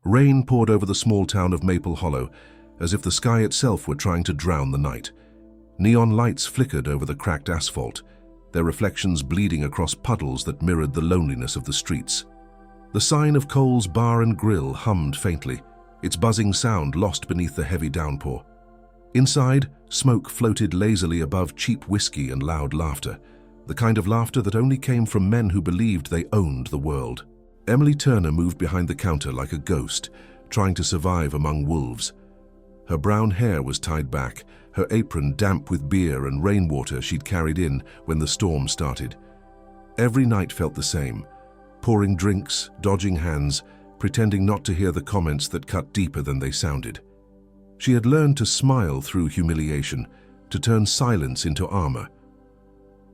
Rain poured over the small town of Maple Hollow, as if the sky itself were trying to drown the night. Neon lights flickered over the cracked asphalt, their reflections bleeding across puddles that mirrored the loneliness of the streets. The sign of Cole's Bar and Grill hummed faintly, its buzzing sound lost beneath the heavy downpour. Inside, smoke floated lazily above cheap whiskey and loud laughter, the kind of laughter that only came from men who believed they owned the world. Emily Turner moved behind the counter like a ghost, trying to survive among wolves. Her brown hair was tied back, her apron damp with beer and rainwater she'd carried in when the storm started. Every night felt the same, pouring drinks, dodging hands, pretending not to hear the comments that cut deeper than they sounded. She had learned to smile through humiliation, to turn silence into armor.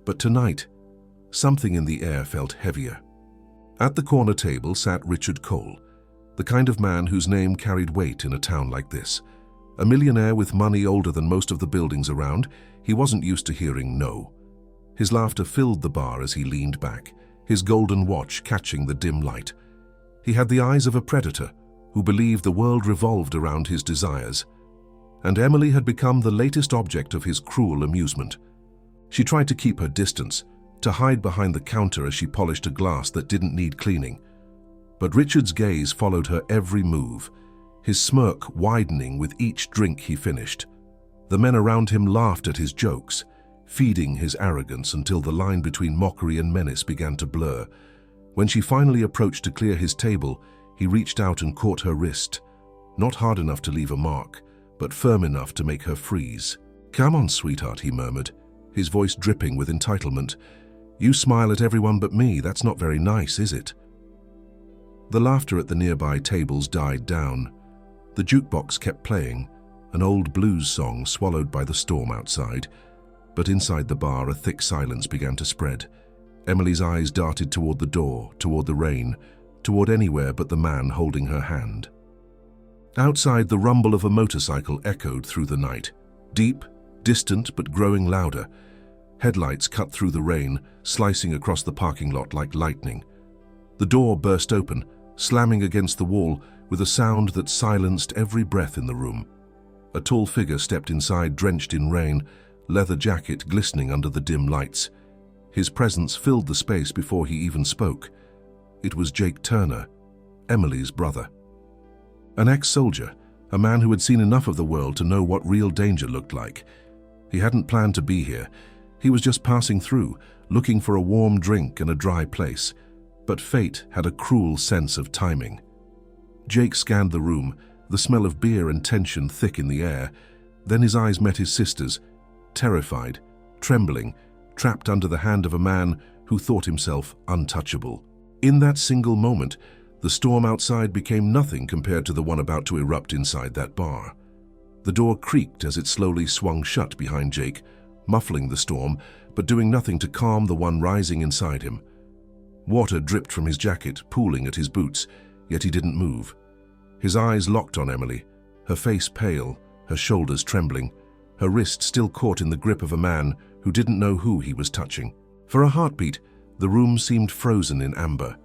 But tonight, something in the air felt heavier. At the corner table sat Richard Cole, the kind of man whose name carried weight in a town like this. A millionaire with money older than most of the buildings around, he wasn't used to hearing no. His laughter filled the bar as he leaned back, his golden watch catching the dim light. He had the eyes of a predator who believed the world revolved around his desires. And Emily had become the latest object of his cruel amusement. She tried to keep her distance, to hide behind the counter as she polished a glass that didn't need cleaning. But Richard's gaze followed her every move, his smirk widening with each drink he finished. The men around him laughed at his jokes, feeding his arrogance until the line between mockery and menace began to blur. When she finally approached to clear his table, he reached out and caught her wrist, not hard enough to leave a mark, but firm enough to make her freeze. "Come on, sweetheart," he murmured, his voice dripping with entitlement. "You smile at everyone but me. That's not very nice, is it?" The laughter at the nearby tables died down. The jukebox kept playing, an old blues song swallowed by the storm outside. But inside the bar, a thick silence began to spread. Emily's eyes darted toward the door, toward the rain, toward anywhere but the man holding her hand. Outside, the rumble of a motorcycle echoed through the night, deep, distant, but growing louder. Headlights cut through the rain, slicing across the parking lot like lightning. The door burst open, slamming against the wall with a sound that silenced every breath in the room. A tall figure stepped inside, drenched in rain, leather jacket glistening under the dim lights. His presence filled the space before he even spoke. It was Jake Turner, Emily's brother. An ex-soldier, a man who had seen enough of the world to know what real danger looked like. He hadn't planned to be here. He was just passing through, looking for a warm drink and a dry place. But fate had a cruel sense of timing. Jake scanned the room, the smell of beer and tension thick in the air. Then his eyes met his sister's, terrified, trembling, trapped under the hand of a man who thought himself untouchable. In that single moment, the storm outside became nothing compared to the one about to erupt inside that bar. The door creaked as it slowly swung shut behind Jake, muffling the storm, but doing nothing to calm the one rising inside him. Water dripped from his jacket, pooling at his boots, yet he didn't move. His eyes locked on Emily, her face pale, her shoulders trembling, her wrist still caught in the grip of a man who didn't know who he was touching. For a heartbeat, the room seemed frozen in amber.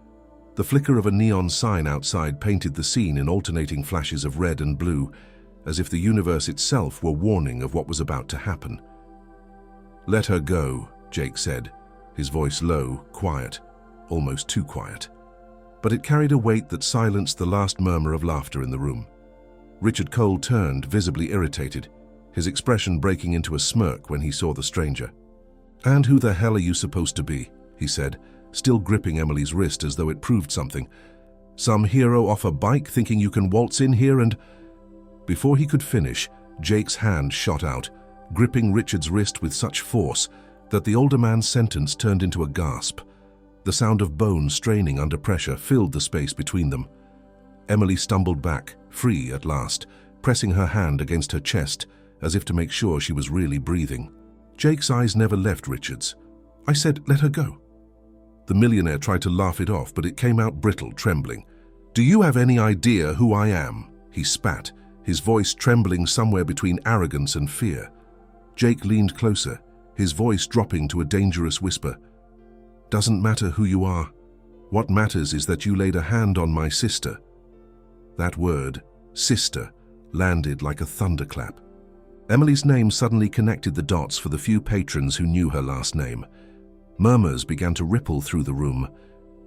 The flicker of a neon sign outside painted the scene in alternating flashes of red and blue, as if the universe itself were warning of what was about to happen. "Let her go," Jake said, his voice low, quiet, almost too quiet. But it carried a weight that silenced the last murmur of laughter in the room. Richard Cole turned, visibly irritated, his expression breaking into a smirk when he saw the stranger. "And who the hell are you supposed to be?" he said, still gripping Emily's wrist as though it proved something. "Some hero off a bike thinking you can waltz in here and—" Before he could finish, Jake's hand shot out, gripping Richard's wrist with such force that the older man's sentence turned into a gasp. The sound of bones straining under pressure filled the space between them. Emily stumbled back, free at last, pressing her hand against her chest as if to make sure she was really breathing. Jake's eyes never left Richard's. "I said, let her go." The millionaire tried to laugh it off, but it came out brittle, trembling. "Do you have any idea who I am?" he spat, his voice trembling somewhere between arrogance and fear. Jake leaned closer, his voice dropping to a dangerous whisper. "Doesn't matter who you are. What matters is that you laid a hand on my sister." That word, sister, landed like a thunderclap. Emily's name suddenly connected the dots for the few patrons who knew her last name. Murmurs began to ripple through the room.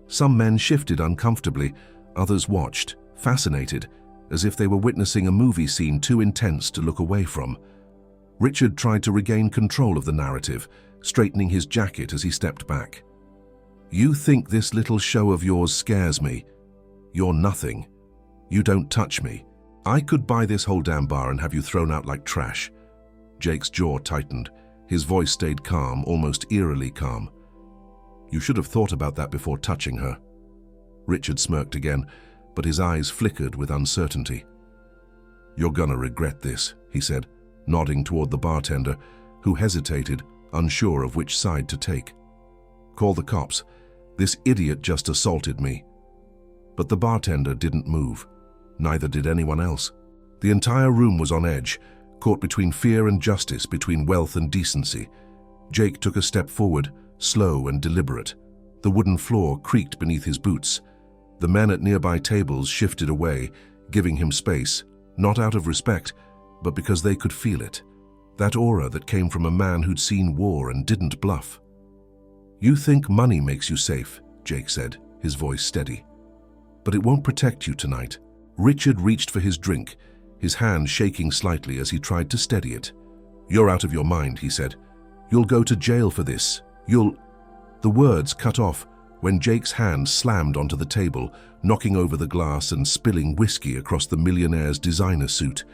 Some men shifted uncomfortably, others watched, fascinated, as if they were witnessing a movie scene too intense to look away from. Richard tried to regain control of the narrative, straightening his jacket as he stepped back. "You think this little show of yours scares me? You're nothing. You don't touch me. I could buy this whole damn bar and have you thrown out like trash." Jake's jaw tightened. His voice stayed calm, almost eerily calm. "You should have thought about that before touching her." Richard smirked again, but his eyes flickered with uncertainty. "You're gonna regret this," he said, nodding toward the bartender, who hesitated, unsure of which side to take. "Call the cops. This idiot just assaulted me." But the bartender didn't move. Neither did anyone else. The entire room was on edge, caught between fear and justice, between wealth and decency. Jake took a step forward, slow and deliberate. The wooden floor creaked beneath his boots. The men at nearby tables shifted away, giving him space, not out of respect, but because they could feel it. That aura that came from a man who'd seen war and didn't bluff. "You think money makes you safe," Jake said, his voice steady. "But it won't protect you tonight." Richard reached for his drink, his hand shaking slightly as he tried to steady it. "You're out of your mind," he said. "You'll go to jail for this. You'll—" The words cut off when Jake's hand slammed onto the table, knocking over the glass and spilling whiskey across the Millionaire's designer suit.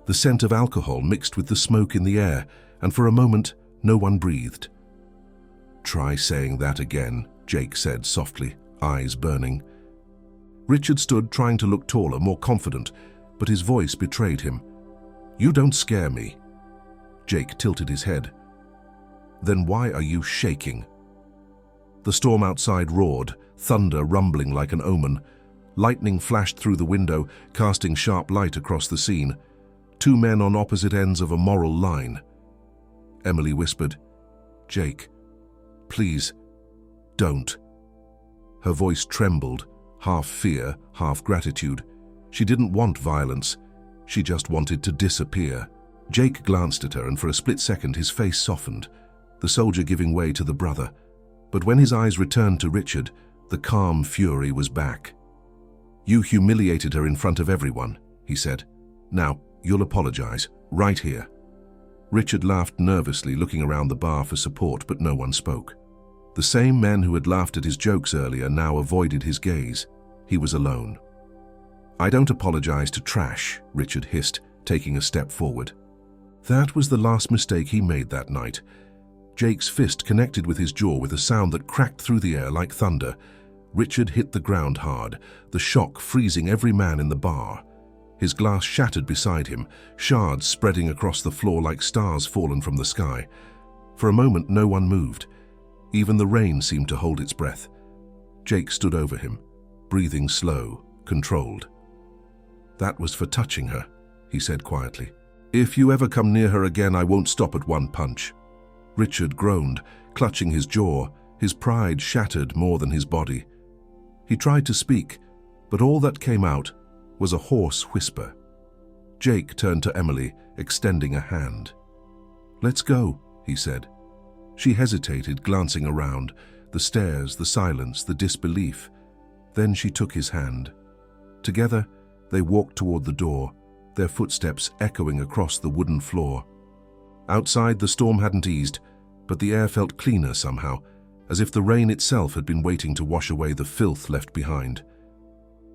The scent of alcohol mixed with the smoke in the air, and for a moment, no one breathed. "Try saying that again," Jake said softly, eyes burning. Richard stood trying to look taller, more confident, but his voice betrayed him. "You don't scare me." Jake tilted his head. "Then why are you shaking?" The storm outside roared, thunder rumbling like an omen. Lightning flashed through the window, casting sharp light across the scene. Two men on opposite ends of a moral line. Emily whispered, "Jake, please, don't." Her voice trembled, half fear, half gratitude. She didn't want violence. She just wanted to disappear. Jake glanced at her, and for a split second his face softened, the soldier giving way to the brother. But when his eyes returned to Richard, the calm fury was back. "You humiliated her in front of everyone," he said. "Now, you'll apologize, right here." Richard laughed nervously, looking around the bar for support, but no one spoke. The same men who had laughed at his jokes earlier now avoided his gaze. He was alone. "I don't apologize to trash," Richard hissed, taking a step forward. That was the last mistake he made that night. Jake's fist connected with his jaw with a sound that cracked through the air like thunder. Richard hit the ground hard, the shock freezing every man in the bar. His glass shattered beside him, shards spreading across the floor like stars fallen from the sky. For a moment, no one moved. Even the rain seemed to hold its breath. Jake stood over him, breathing slow, controlled. "That was for touching her," he said quietly. "If you ever come near her again, I won't stop at one punch." Richard groaned, clutching his jaw, his pride shattered more than his body. He tried to speak, but all that came out was a hoarse whisper. Jake turned to Emily, extending a hand. "Let's go," he said. She hesitated, glancing around, the stares, the silence, the disbelief. Then she took his hand. Together, they walked toward the door, their footsteps echoing across the wooden floor. Outside, the storm hadn't eased, but the air felt cleaner somehow, as if the rain itself had been waiting to wash away the filth left behind.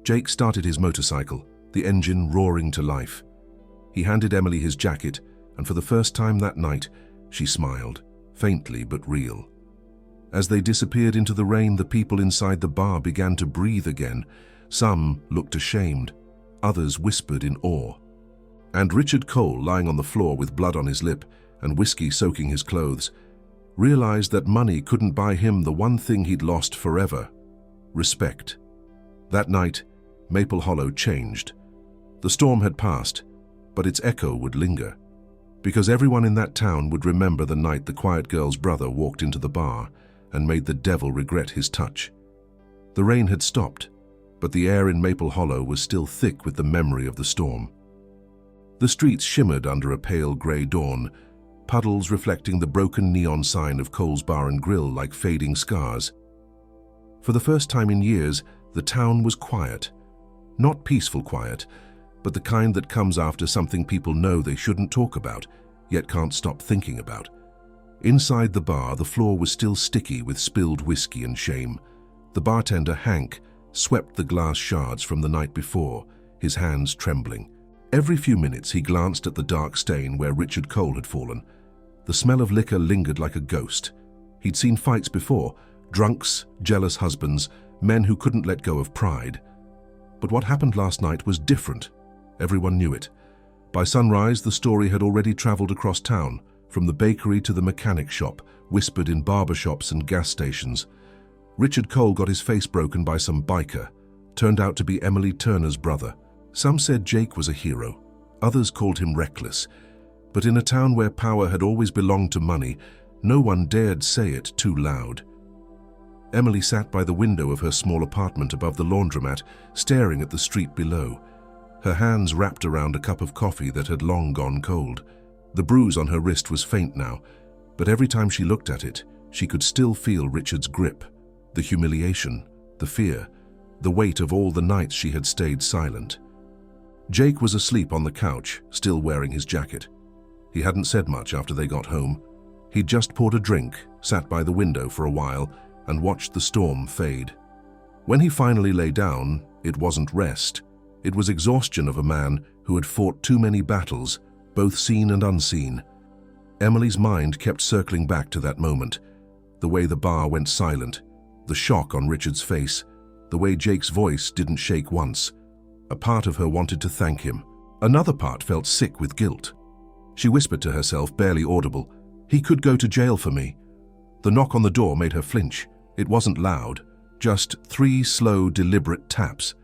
Jake started his motorcycle, the engine roaring to life. He handed Emily his jacket, and for the first time that night, she smiled, faintly but real. As they disappeared into the rain, the people inside the bar began to breathe again. Some looked ashamed, others whispered in awe. And Richard Cole, lying on the floor with blood on his lip and whiskey soaking his clothes, realized that money couldn't buy him the one thing he'd lost forever: respect. That night, Maple Hollow changed. The storm had passed, but its echo would linger, because everyone in that town would remember the night the quiet girl's brother walked into the bar and made the devil regret his touch. The rain had stopped, but the air in Maple Hollow was still thick with the memory of the storm. The streets shimmered under a pale grey dawn, puddles reflecting the broken neon sign of Cole's Bar and Grill like fading scars. For the first time in years, the town was quiet. Not peaceful quiet, but the kind that comes after something people know they shouldn't talk about, yet can't stop thinking about. Inside the bar, the floor was still sticky with spilled whiskey and shame. The bartender, Hank, swept the glass shards from the night before, his hands trembling. Every few minutes he glanced at the dark stain where Richard Cole had fallen. The smell of liquor lingered like a ghost. He'd seen fights before, drunks, jealous husbands, men who couldn't let go of pride. But what happened last night was different. Everyone knew it. By sunrise, the story had already traveled across town, from the bakery to the mechanic shop, whispered in barber shops and gas stations. Richard Cole got his face broken by some biker. Turned out to be Emily Turner's brother. Some said Jake was a hero. Others called him reckless. But in a town where power had always belonged to money, no one dared say it too loud. Emily sat by the window of her small apartment above the laundromat, staring at the street below. Her hands wrapped around a cup of coffee that had long gone cold. The bruise on her wrist was faint now, but every time she looked at it, she could still feel Richard's grip, the humiliation, the fear, the weight of all the nights she had stayed silent. Jake was asleep on the couch, still wearing his jacket. He hadn't said much after they got home. He'd just poured a drink, sat by the window for a while, and watched the storm fade. When he finally lay down, it wasn't rest. It was exhaustion of a man who had fought too many battles, both seen and unseen. Emily's mind kept circling back to that moment, the way the bar went silent, the shock on Richard's face, the way Jake's voice didn't shake once. A part of her wanted to thank him. Another part felt sick with guilt. She whispered to herself, barely audible, "He could go to jail for me." The knock on the door made her flinch. It wasn't loud, just 3 slow, deliberate taps.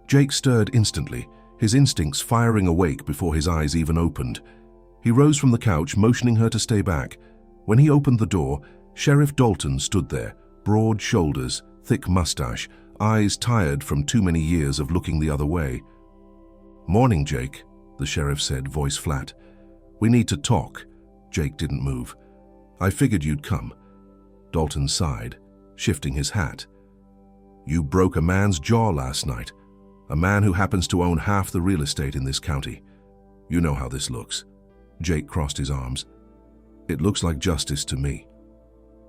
Jake stirred instantly, his instincts firing awake before his eyes even opened. He rose from the couch, motioning her to stay back. When he opened the door, Sheriff Dalton stood there, broad shoulders, thick mustache, eyes tired from too many years of looking the other way. "Morning, Jake," the sheriff said, voice flat. "We need to talk." Jake didn't move. "I figured you'd come." Dalton sighed, shifting his hat. "You broke a man's jaw last night, a man who happens to own half the real estate in this county. You know how this looks." Jake crossed his arms. "It looks like justice to me."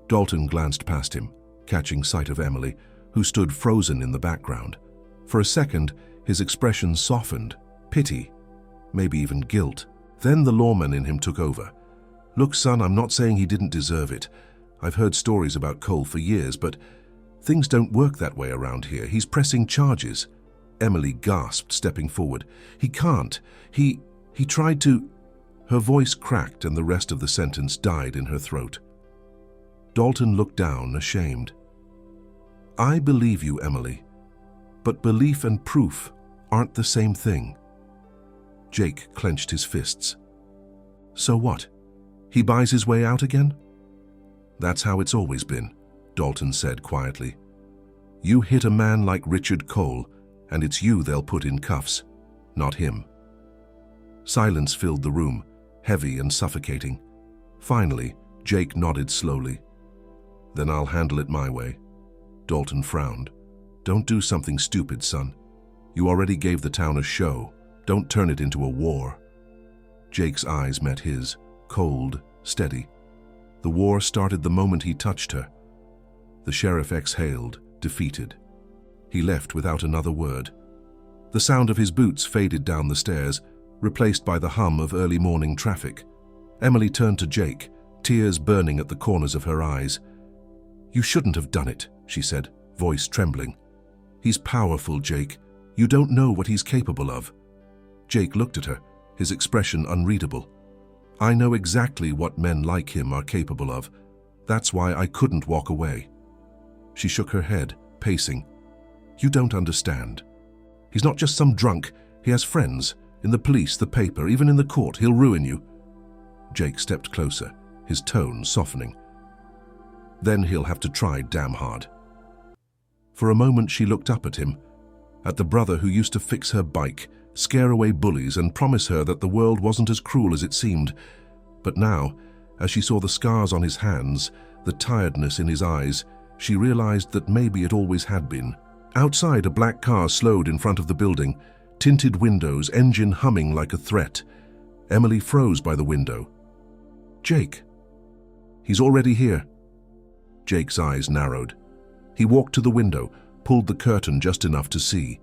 Dalton glanced past him, catching sight of Emily, who stood frozen in the background. For a second, his expression softened, pity, maybe even guilt. Then the lawman in him took over. "Look, son, I'm not saying he didn't deserve it. I've heard stories about Cole for years, but things don't work that way around here. He's pressing charges." Emily gasped, stepping forward. "He can't. He tried to—" Her voice cracked and the rest of the sentence died in her throat. Dalton looked down, ashamed. "I believe you, Emily, but belief and proof aren't the same thing." Jake clenched his fists. "So what? He buys his way out again?" "That's how it's always been," Dalton said quietly. "You hit a man like Richard Cole, and it's you they'll put in cuffs, not him." Silence filled the room, heavy and suffocating. Finally, Jake nodded slowly. "Then I'll handle it my way." Dalton frowned. "Don't do something stupid, son. You already gave the town a show. Don't turn it into a war." Jake's eyes met his, cold, steady. The war started the moment he touched her. The sheriff exhaled, defeated. He left without another word. The sound of his boots faded down the stairs, replaced by the hum of early morning traffic. Emily turned to Jake, tears burning at the corners of her eyes. "You shouldn't have done it," she said, voice trembling. "He's powerful, Jake. You don't know what he's capable of." Jake looked at her, his expression unreadable. "I know exactly what men like him are capable of. That's why I couldn't walk away." She shook her head, pacing. "You don't understand. He's not just some drunk. He has friends. In the police, the paper, even in the court. He'll ruin you." Jake stepped closer, his tone softening. "Then he'll have to try damn hard." For a moment she looked up at him, at the brother who used to fix her bike, scare away bullies, and promise her that the world wasn't as cruel as it seemed. But now, as she saw the scars on his hands, the tiredness in his eyes, she realized that maybe it always had been. Outside, a black car slowed in front of the building, tinted windows, engine humming like a threat. Emily froze by the window. "Jake." "He's already here." Jake's eyes narrowed. He walked to the window, pulled the curtain just enough to see.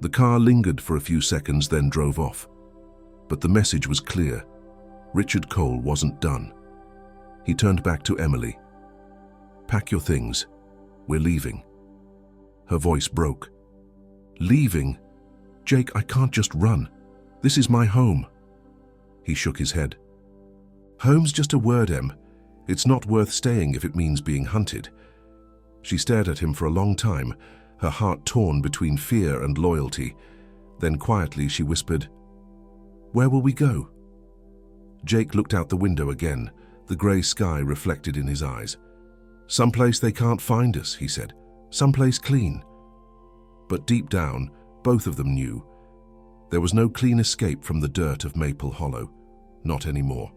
The car lingered for a few seconds, then drove off. But the message was clear. Richard Cole wasn't done. He turned back to Emily. "Pack your things. We're leaving." Her voice broke. "Leaving? Jake, I can't just run. This is my home." He shook his head. "Home's just a word, Em. It's not worth staying if it means being hunted." She stared at him for a long time, her heart torn between fear and loyalty. Then quietly she whispered, "Where will we go?" Jake looked out the window again, the grey sky reflected in his eyes. "Someplace they can't find us," he said. "Someplace clean." But deep down, both of them knew. There was no clean escape from the dirt of Maple Hollow. Not anymore.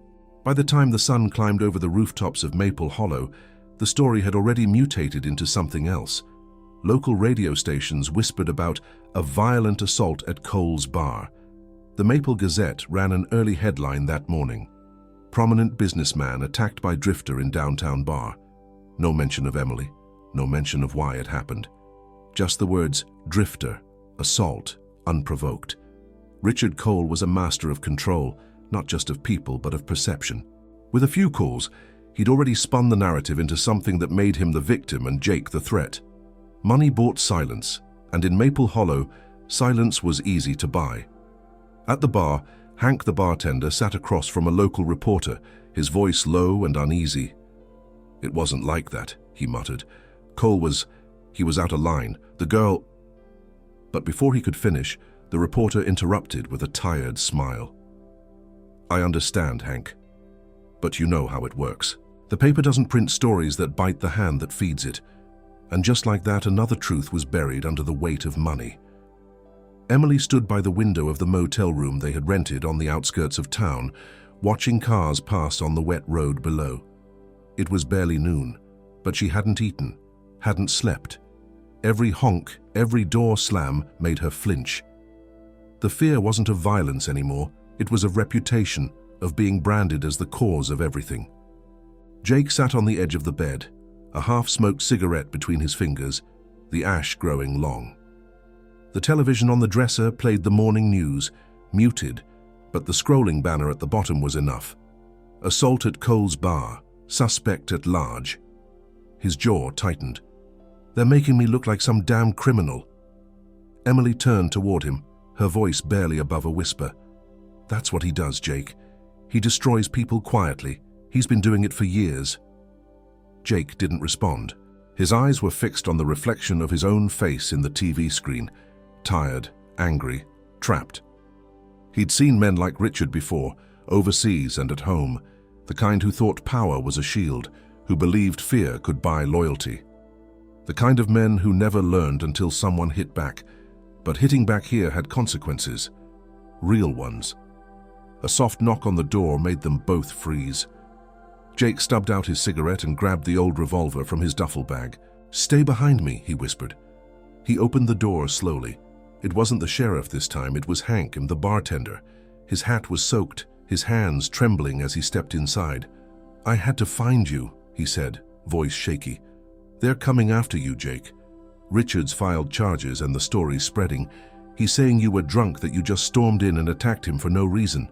By the time the sun climbed over the rooftops of Maple Hollow, the story had already mutated into something else. Local radio stations whispered about a violent assault at Cole's bar. The Maple Gazette ran an early headline that morning. "Prominent businessman attacked by drifter in downtown bar." No mention of Emily, no mention of why it happened. Just the words drifter, assault, unprovoked. Richard Cole was a master of control, not just of people, but of perception. With a few calls, he'd already spun the narrative into something that made him the victim and Jake the threat. Money bought silence, and in Maple Hollow, silence was easy to buy. At the bar, Hank the bartender sat across from a local reporter, his voice low and uneasy. "It wasn't like that," he muttered. He was out of line. The girl..." But before he could finish, the reporter interrupted with a tired smile. "I understand, Hank. But you know how it works. The paper doesn't print stories that bite the hand that feeds it." And just like that, another truth was buried under the weight of money. Emily stood by the window of the motel room they had rented on the outskirts of town, watching cars pass on the wet road below. It was barely noon, but she hadn't eaten, hadn't slept. Every honk, every door slam made her flinch. The fear wasn't of violence anymore, it was of reputation, of being branded as the cause of everything. Jake sat on the edge of the bed, a half-smoked cigarette between his fingers, the ash growing long. The television on the dresser played the morning news, muted, but the scrolling banner at the bottom was enough. "Assault at Cole's bar, suspect at large." His jaw tightened. "They're making me look like some damn criminal." Emily turned toward him, her voice barely above a whisper. "That's what he does, Jake. He destroys people quietly. He's been doing it for years." Jake didn't respond. His eyes were fixed on the reflection of his own face in the TV screen, tired, angry, trapped. He'd seen men like Richard before, overseas and at home, the kind who thought power was a shield, who believed fear could buy loyalty. The kind of men who never learned until someone hit back, but hitting back here had consequences, real ones. A soft knock on the door made them both freeze. Jake stubbed out his cigarette and grabbed the old revolver from his duffel bag. "Stay behind me," he whispered. He opened the door slowly. It wasn't the sheriff this time, it was Hank, the bartender. His hat was soaked, his hands trembling as he stepped inside. "I had to find you," he said, voice shaky. "They're coming after you, Jake. Richard's filed charges and the story's spreading. He's saying you were drunk, that you just stormed in and attacked him for no reason."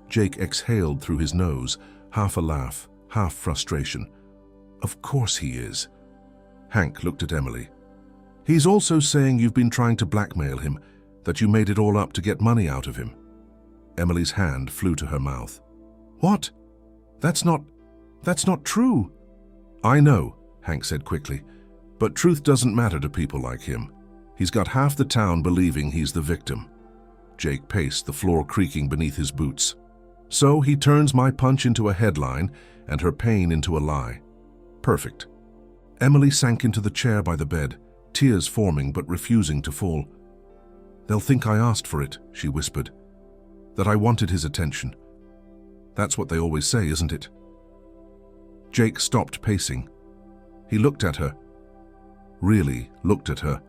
Jake exhaled through his nose, half a laugh, half frustration. "Of course he is." Hank looked at Emily. "He's also saying you've been trying to blackmail him, that you made it all up to get money out of him." Emily's hand flew to her mouth. "What? That's not true." "I know," Hank said quickly, "but truth doesn't matter to people like him. He's got half the town believing he's the victim." Jake paced, the floor creaking beneath his boots. "So he turns my punch into a headline and her pain into a lie. Perfect." Emily sank into the chair by the bed, tears forming but refusing to fall. "They'll think I asked for it," she whispered. "That I wanted his attention. That's what they always say, isn't it?" Jake stopped pacing. He looked at her. Really looked at her.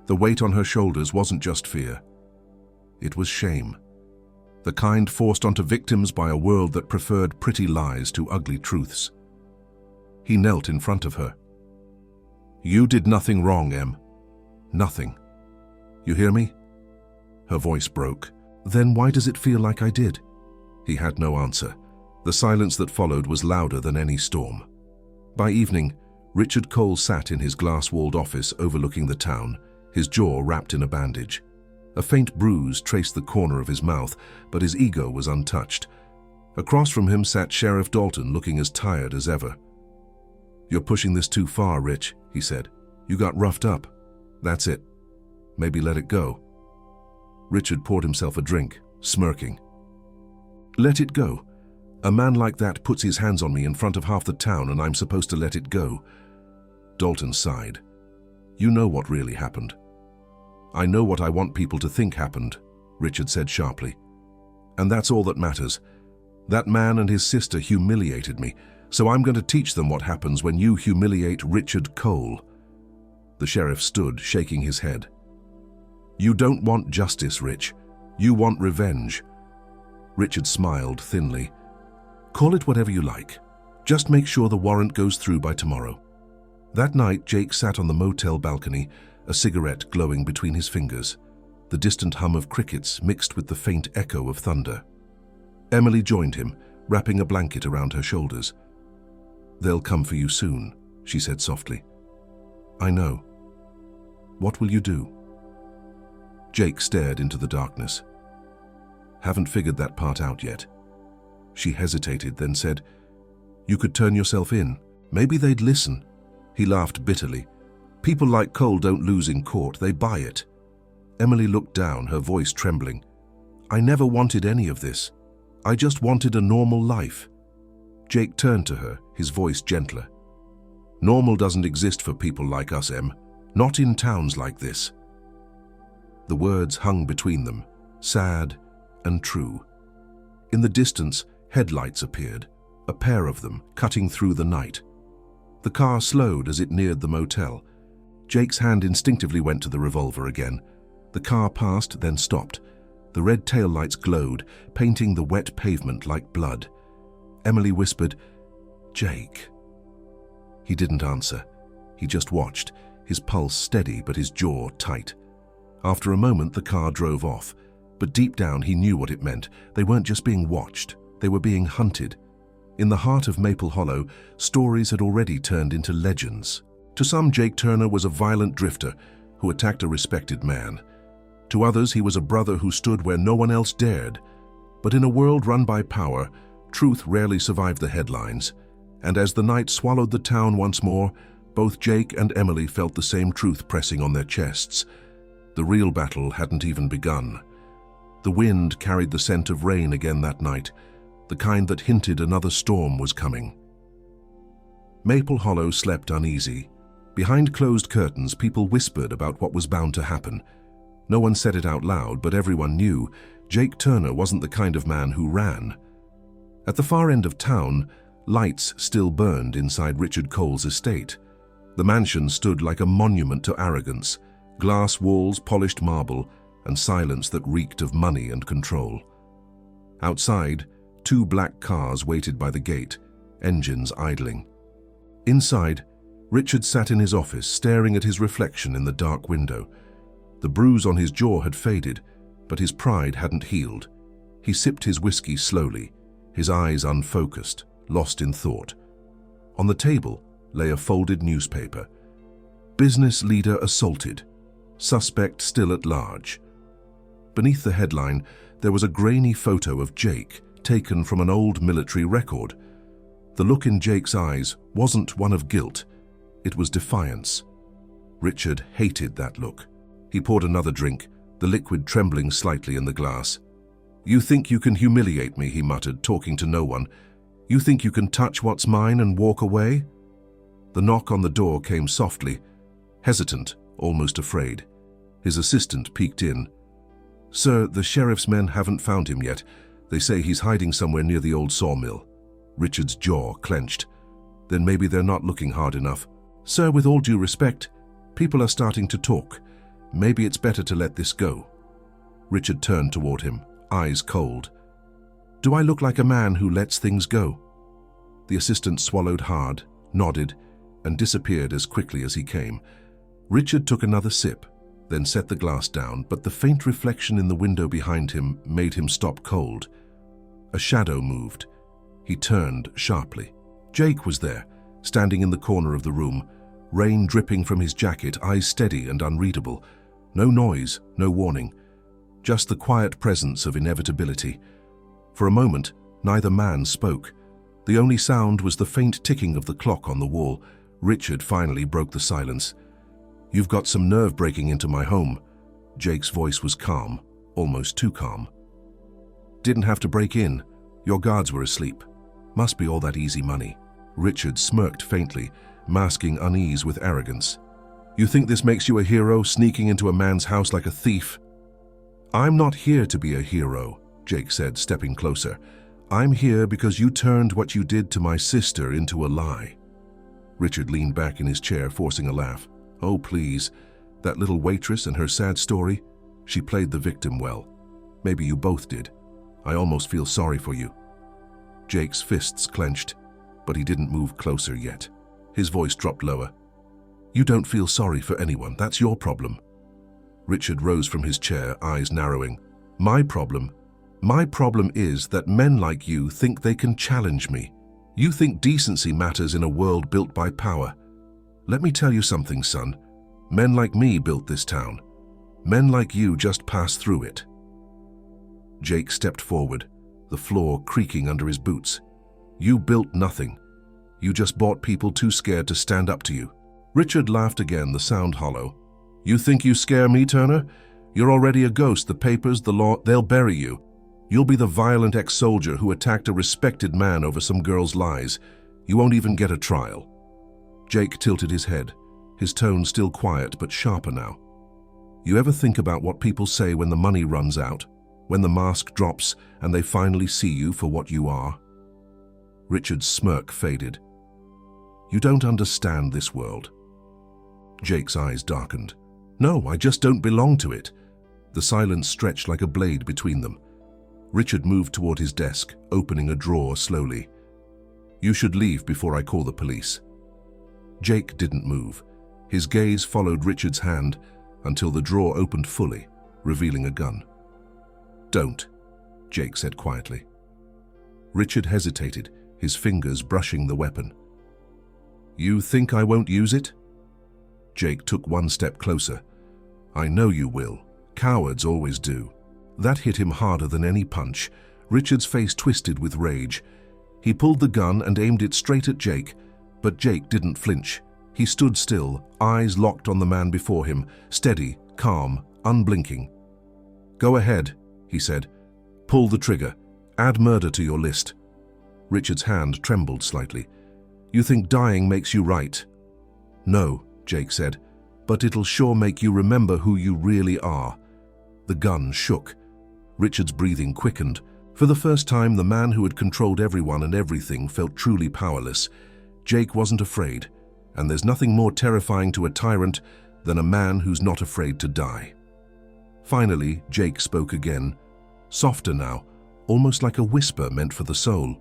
The weight on her shoulders wasn't just fear. It was shame. The kind forced onto victims by a world that preferred pretty lies to ugly truths. He knelt in front of her. "You did nothing wrong, Em. Nothing. You hear me?" Her voice broke. "Then why does it feel like I did?" He had no answer. The silence that followed was louder than any storm. By evening, Richard Cole sat in his glass-walled office overlooking the town, his jaw wrapped in a bandage. A faint bruise traced the corner of his mouth, but his ego was untouched. Across from him sat Sheriff Dalton, looking as tired as ever. "You're pushing this too far, Rich," he said. "You got roughed up. That's it. Maybe let it go." Richard poured himself a drink, smirking. "Let it go? A man like that puts his hands on me in front of half the town and I'm supposed to let it go?" Dalton sighed. "You know what really happened." "I know what I want people to think happened," Richard said sharply. "And that's all that matters. That man and his sister humiliated me, so I'm going to teach them what happens when you humiliate Richard Cole." The sheriff stood, shaking his head. "You don't want justice, Rich. You want revenge." Richard smiled thinly. "Call it whatever you like. Just make sure the warrant goes through by tomorrow." That night, Jake sat on the motel balcony, a cigarette glowing between his fingers, the distant hum of crickets mixed with the faint echo of thunder. Emily joined him, wrapping a blanket around her shoulders. "They'll come for you soon," she said softly. "I know. What will you do?" Jake stared into the darkness. "Haven't figured that part out yet." She hesitated, then said, "You could turn yourself in. Maybe they'd listen." He laughed bitterly. "People like Cole don't lose in court, they buy it." Emily looked down, her voice trembling. "I never wanted any of this. I just wanted a normal life." Jake turned to her, his voice gentler. "Normal doesn't exist for people like us, Em. Not in towns like this." The words hung between them, sad and true. In the distance, headlights appeared, a pair of them, cutting through the night. The car slowed as it neared the motel. Jake's hand instinctively went to the revolver again. The car passed, then stopped. The red taillights glowed, painting the wet pavement like blood. Emily whispered, "Jake." He didn't answer. He just watched, his pulse steady but his jaw tight. After a moment, the car drove off. But deep down, he knew what it meant. They weren't just being watched, they were being hunted. In the heart of Maple Hollow, stories had already turned into legends. To some, Jake Turner was a violent drifter who attacked a respected man. To others, he was a brother who stood where no one else dared. But in a world run by power, truth rarely survived the headlines. And as the night swallowed the town once more, both Jake and Emily felt the same truth pressing on their chests. The real battle hadn't even begun. The wind carried the scent of rain again that night, the kind that hinted another storm was coming. Maple Hollow slept uneasy. Behind closed curtains, people whispered about what was bound to happen. No one said it out loud, but everyone knew Jake Turner wasn't the kind of man who ran. At the far end of town, lights still burned inside Richard Cole's estate. The mansion stood like a monument to arrogance, glass walls, polished marble, and silence that reeked of money and control. Outside, 2 black cars waited by the gate, engines idling. Inside, Richard sat in his office, staring at his reflection in the dark window. The bruise on his jaw had faded, but his pride hadn't healed. He sipped his whiskey slowly, his eyes unfocused, lost in thought. On the table lay a folded newspaper. Business leader assaulted. Suspect still at large. Beneath the headline, there was a grainy photo of Jake, taken from an old military record. The look in Jake's eyes wasn't one of guilt. It was defiance. Richard hated that look. He poured another drink, the liquid trembling slightly in the glass. "You think you can humiliate me," he muttered, talking to no one. "You think you can touch what's mine and walk away?" The knock on the door came softly. hesitant, almost afraid. His assistant peeked in. "Sir, the sheriff's men haven't found him yet. They say he's hiding somewhere near the old sawmill." Richard's jaw clenched. "Then maybe they're not looking hard enough." "Sir, with all due respect, people are starting to talk. Maybe it's better to let this go." Richard turned toward him, eyes cold. "Do I look like a man who lets things go?" The assistant swallowed hard, nodded, and disappeared as quickly as he came. Richard took another sip, then set the glass down, but the faint reflection in the window behind him made him stop cold. A shadow moved. He turned sharply. Jake was there, standing in the corner of the room, rain dripping from his jacket, eyes steady and unreadable. No noise, no warning, just the quiet presence of inevitability. For a moment, neither man spoke. The only sound was the faint ticking of the clock on the wall. Richard finally broke the silence. "You've got some nerve breaking into my home." Jake's voice was calm, almost too calm. "Didn't have to break in. Your guards were asleep. Must be all that easy money." Richard smirked faintly, masking unease with arrogance. "You think this makes you a hero, sneaking into a man's house like a thief?" "I'm not here to be a hero," Jake said, stepping closer. "I'm here because you turned what you did to my sister into a lie." Richard leaned back in his chair, forcing a laugh. "Oh, please. That little waitress and her sad story, she played the victim well. Maybe you both did. I almost feel sorry for you." Jake's fists clenched, but he didn't move closer yet. His voice dropped lower. "You don't feel sorry for anyone. That's your problem." Richard rose from his chair, eyes narrowing. My problem is that men like you think they can challenge me. You think decency matters in a world built by power. Let me tell you something, son. Men like me built this town. Men like you just pass through it." Jake stepped forward, the floor creaking under his boots. "You built nothing. You just bought people too scared to stand up to you." Richard laughed again, the sound hollow. "You think you scare me, Turner? You're already a ghost. The papers, the law, they'll bury you. You'll be the violent ex-soldier who attacked a respected man over some girl's lies. You won't even get a trial." Jake tilted his head, his tone still quiet but sharper now. "You ever think about what people say when the money runs out, when the mask drops and they finally see you for what you are?" Richard's smirk faded. "You don't understand this world." Jake's eyes darkened. "No, I just don't belong to it." The silence stretched like a blade between them. Richard moved toward his desk, opening a drawer slowly. "You should leave before I call the police." Jake didn't move. His gaze followed Richard's hand until the drawer opened fully, revealing a gun. "Don't," Jake said quietly. Richard hesitated, his fingers brushing the weapon. "You think I won't use it?" Jake took one step closer. "I know you will. Cowards always do." That hit him harder than any punch. Richard's face twisted with rage. He pulled the gun and aimed it straight at Jake, but Jake didn't flinch. He stood still, eyes locked on the man before him, steady, calm, unblinking. "Go ahead," he said. "Pull the trigger. Add murder to your list." Richard's hand trembled slightly. "You think dying makes you right?" "No," Jake said, "but it'll sure make you remember who you really are." The gun shook. Richard's breathing quickened. For the first time, the man who had controlled everyone and everything felt truly powerless. Jake wasn't afraid, and there's nothing more terrifying to a tyrant than a man who's not afraid to die. Finally, Jake spoke again, softer now, almost like a whisper meant for the soul.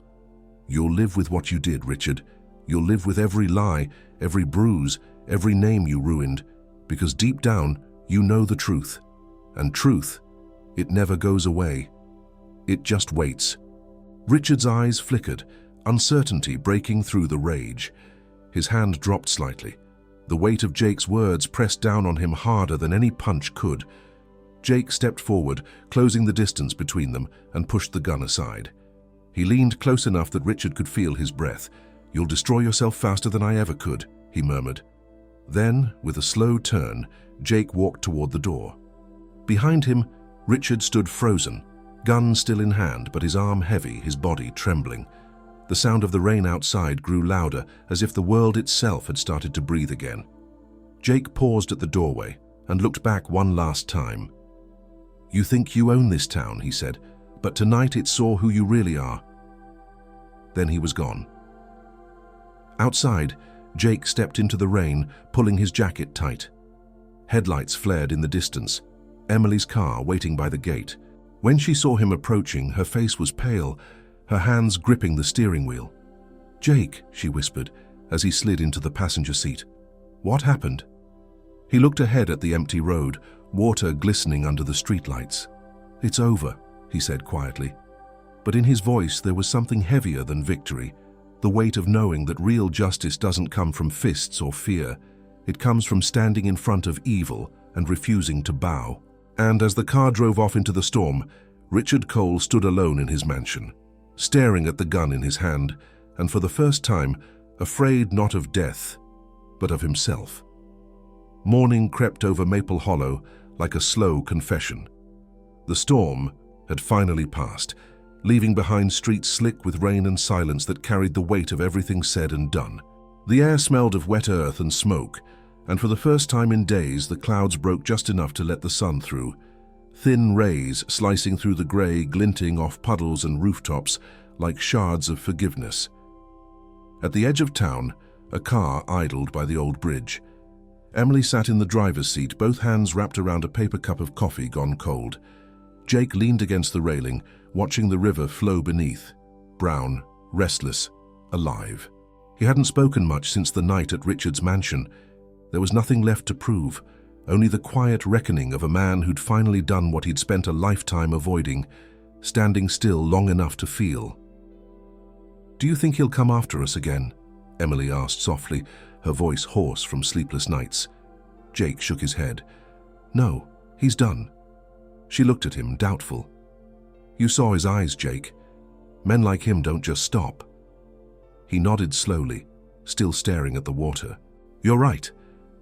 "You'll live with what you did, Richard. You'll live with every lie, every bruise, every name you ruined, because deep down, you know the truth. And truth, it never goes away. It just waits." Richard's eyes flickered, uncertainty breaking through the rage. His hand dropped slightly. The weight of Jake's words pressed down on him harder than any punch could. Jake stepped forward, closing the distance between them, and pushed the gun aside. He leaned close enough that Richard could feel his breath. "You'll destroy yourself faster than I ever could," he murmured. Then, with a slow turn, Jake walked toward the door. Behind him, Richard stood frozen, gun still in hand, but his arm heavy, his body trembling. The sound of the rain outside grew louder, as if the world itself had started to breathe again. Jake paused at the doorway and looked back one last time. "You think you own this town," he said, "but tonight it saw who you really are." Then he was gone. Outside, Jake stepped into the rain, pulling his jacket tight. Headlights flared in the distance, Emily's car waiting by the gate. When she saw him approaching, her face was pale, her hands gripping the steering wheel. "Jake," she whispered as he slid into the passenger seat. "What happened?" He looked ahead at the empty road, water glistening under the streetlights. "It's over," he said quietly. But in his voice there was something heavier than victory, the weight of knowing that real justice doesn't come from fists or fear. It comes from standing in front of evil and refusing to bow. And as the car drove off into the storm, Richard Cole stood alone in his mansion, staring at the gun in his hand, and for the first time, afraid not of death, but of himself. Morning crept over Maple Hollow like a slow confession. The storm had finally passed, leaving behind streets slick with rain and silence that carried the weight of everything said and done. The air smelled of wet earth and smoke, and for the first time in days the clouds broke just enough to let the sun through. Thin rays slicing through the grey, glinting off puddles and rooftops like shards of forgiveness. At the edge of town, a car idled by the old bridge. Emily sat in the driver's seat, both hands wrapped around a paper cup of coffee gone cold. Jake leaned against the railing, watching the river flow beneath, brown, restless, alive. He hadn't spoken much since the night at Richard's mansion. There was nothing left to prove, only the quiet reckoning of a man who'd finally done what he'd spent a lifetime avoiding, standing still long enough to feel. "Do you think he'll come after us again?" Emily asked softly, her voice hoarse from sleepless nights. Jake shook his head. "No, he's done." She looked at him, doubtful. "You saw his eyes, Jake. Men like him don't just stop." He nodded slowly, still staring at the water. "You're right.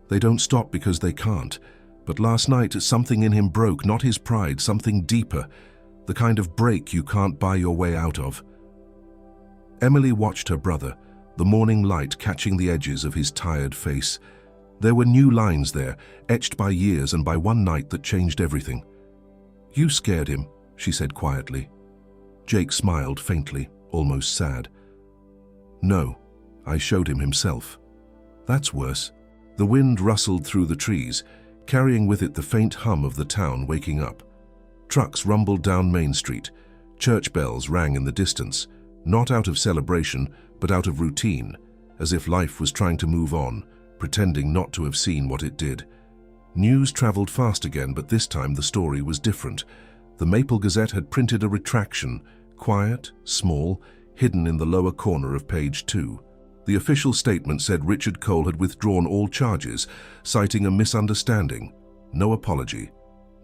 They don't stop because they can't. But last night, something in him broke, not his pride, something deeper, the kind of break you can't buy your way out of." Emily watched her brother, the morning light catching the edges of his tired face. There were new lines there, etched by years and by one night that changed everything. "You scared him," she said quietly. Jake smiled faintly, almost sad. "No, I showed him himself." "That's worse." The wind rustled through the trees, carrying with it the faint hum of the town waking up. Trucks rumbled down Main Street. Church bells rang in the distance, not out of celebration, but out of routine, as if life was trying to move on, pretending not to have seen what it did. News traveled fast again, but this time the story was different. The Maple Gazette had printed a retraction, quiet, small, hidden in the lower corner of page 2. The official statement said Richard Cole had withdrawn all charges, citing a misunderstanding. No apology,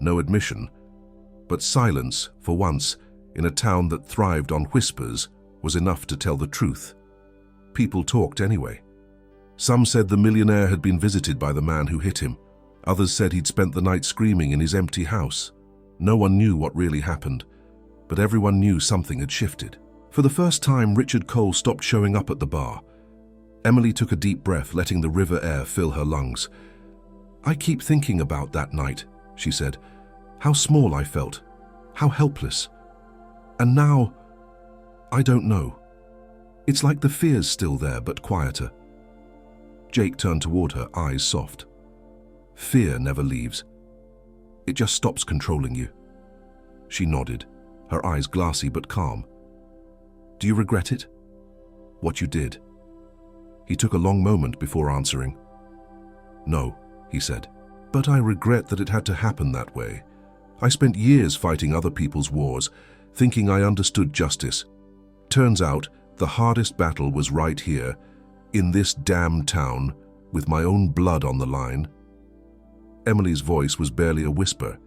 no admission. But silence, for once, in a town that thrived on whispers, was enough to tell the truth. People talked anyway. Some said the millionaire had been visited by the man who hit him. Others said he'd spent the night screaming in his empty house. No one knew what really happened, but everyone knew something had shifted. For the first time, Richard Cole stopped showing up at the bar. Emily took a deep breath, letting the river air fill her lungs. "I keep thinking about that night," she said. "How small I felt, how helpless. And now, I don't know. It's like the fear's still there, but quieter." Jake turned toward her, eyes soft. "Fear never leaves. It just stops controlling you." She nodded, her eyes glassy but calm. "Do you regret it? What you did?" He took a long moment before answering. "No," he said, "but I regret that it had to happen that way. I spent years fighting other people's wars, thinking I understood justice. Turns out the hardest battle was right here, in this damn town, with my own blood on the line." Emily's voice was barely a whisper.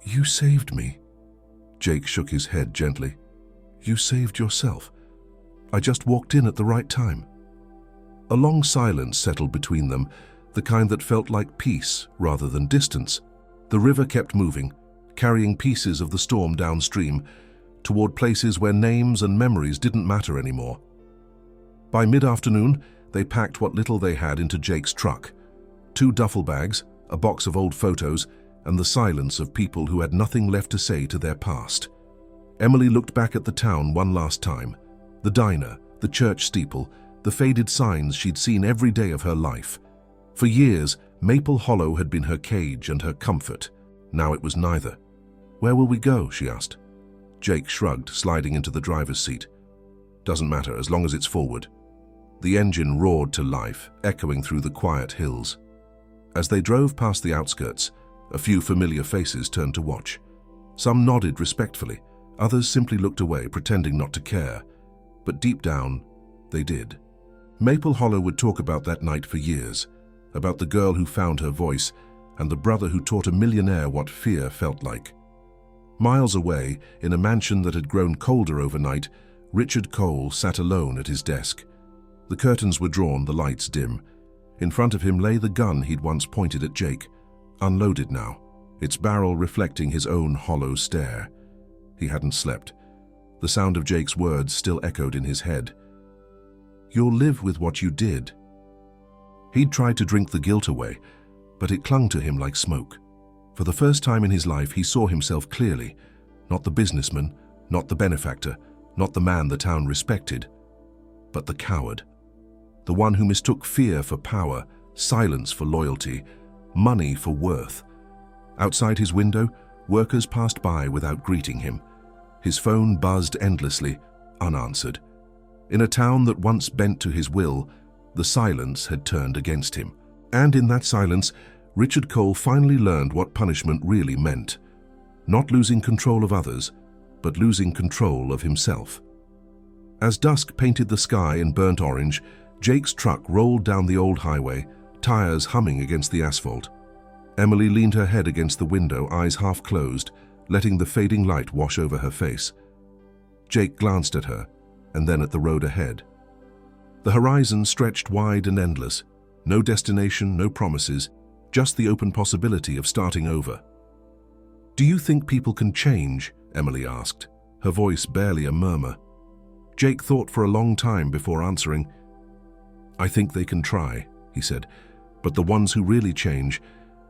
"You saved me." Jake shook his head gently. "You saved yourself. I just walked in at the right time." A long silence settled between them, the kind that felt like peace rather than distance. The river kept moving, carrying pieces of the storm downstream, toward places where names and memories didn't matter anymore. By mid-afternoon, they packed what little they had into Jake's truck. 2 duffel bags, a box of old photos, and the silence of people who had nothing left to say to their past. Emily looked back at the town one last time. The diner, the church steeple, the faded signs she'd seen every day of her life. For years, Maple Hollow had been her cage and her comfort. Now it was neither. "Where will we go?" she asked. Jake shrugged, sliding into the driver's seat. "Doesn't matter, as long as it's forward." The engine roared to life, echoing through the quiet hills. As they drove past the outskirts, a few familiar faces turned to watch. Some nodded respectfully, others simply looked away, pretending not to care. But deep down, they did. Maple Hollow would talk about that night for years, about the girl who found her voice and the brother who taught a millionaire what fear felt like. Miles away, in a mansion that had grown colder overnight, Richard Cole sat alone at his desk. The curtains were drawn, the lights dim. In front of him lay the gun he'd once pointed at Jake, unloaded now, its barrel reflecting his own hollow stare. He hadn't slept. The sound of Jake's words still echoed in his head. "You'll live with what you did." He'd tried to drink the guilt away, but it clung to him like smoke. For the first time in his life, he saw himself clearly. Not the businessman, not the benefactor, not the man the town respected, but the coward. The one who mistook fear for power, silence for loyalty, money for worth. Outside his window, workers passed by without greeting him. His phone buzzed endlessly, unanswered. In a town that once bent to his will, the silence had turned against him. And in that silence, Richard Cole finally learned what punishment really meant. Not losing control of others, but losing control of himself. As dusk painted the sky in burnt orange, Jake's truck rolled down the old highway, tires humming against the asphalt. Emily leaned her head against the window, eyes half closed, letting the fading light wash over her face. Jake glanced at her, and then at the road ahead. The horizon stretched wide and endless. No destination, no promises, just the open possibility of starting over. "Do you think people can change?" Emily asked, her voice barely a murmur. Jake thought for a long time before answering. "I think they can try," he said, "but the ones who really change,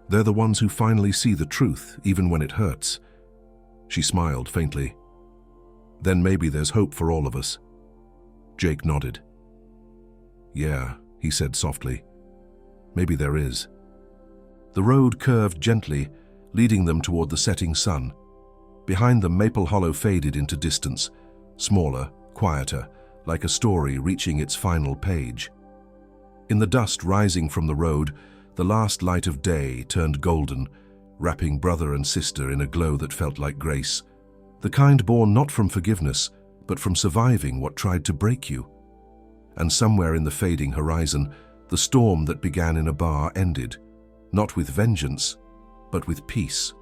they're the ones who finally see the truth, even when it hurts." She smiled faintly. "Then maybe there's hope for all of us." Jake nodded. "Yeah," he said softly. "Maybe there is." The road curved gently, leading them toward the setting sun. Behind them, Maple Hollow faded into distance, smaller, quieter, like a story reaching its final page. In the dust rising from the road, the last light of day turned golden, wrapping brother and sister in a glow that felt like grace. The kind born not from forgiveness, but from surviving what tried to break you. And somewhere in the fading horizon, the storm that began in a bar ended, not with vengeance, but with peace.